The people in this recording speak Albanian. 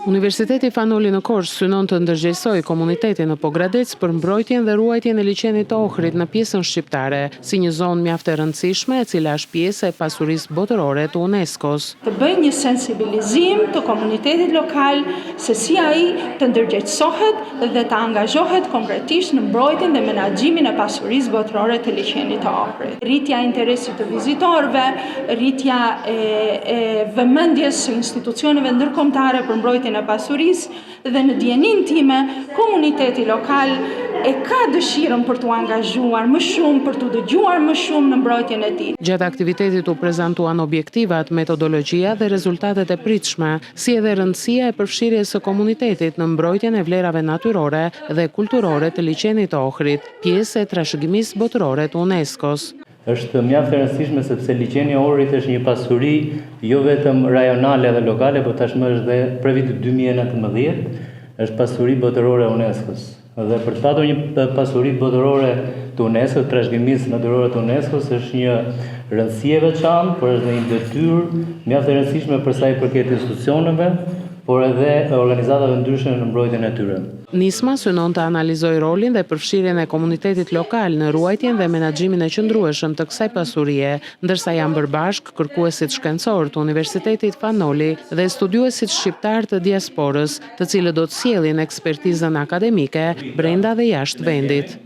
Universiteti Fanoli në Korçë synon të ndërgjegjësojë komunitetin në Pogradec për mbrojtjen dhe ruajtjen e liçenit të Ohrit në pjesën shqiptare, si një zonë mjaft e rëndësishme e cila është pjesë e pasurisë botërore të UNESCO-s. Të bëjë një sensibilizim të komunitetit lokal se si ai të ndërgjegjësohet dhe të angazhohet konkretisht në mbrojtjen dhe menaxhimin e pasurisë botërore të liçenit të Ohrit. Rritja e interesit të vizitorëve, rritja e vëmendjes së institucioneve ndërkombëtare për mbrojtjen e pasurisë dhe në dijenin time komuniteti lokal e ka dëshirën për t'u angazhuar më shumë, për t'u dëgjuar më shumë në mbrojtjen e tij. Gjatë aktivitetit u prezantuan objektivat, metodologjia dhe rezultatet e pritshme, si edhe rëndësia e përfshirjes së komunitetit në mbrojtjen e vlerave natyrore dhe kulturore të liçenit të Ohrit, pjesë e trashëgimisë botërore të UNESCO-s. Është mjaft e rëndësishme sepse liçeni i Ohrit është një pasuri jo vetëm rajonale dhe lokale, por tashmë është dhe prej vitit 2019, është pasuri botërore e UNESCO-s. Dhe për të patur një pasuri botërore të UNESCO, trashëgimisë natyrore të UNESCO-s, është një rëndësi e veçantë, por është një detyrë mjaft e rëndësishme për sa i përket institucioneve, por edhe organizatave ndryshme në mbrojtjen e tyre. Nisma synon të analizojë rolin dhe përfshirjen e komunitetit lokal në ruajtjen dhe menaxhimin e qëndrueshëm të kësaj pasurie, ndërsa janë bërë bashkë kërkuesit shkencor të Universitetit Fanoli dhe studiuesit shqiptar të diasporës, të cilët do të sjellin ekspertizën akademike brenda dhe jashtë vendit.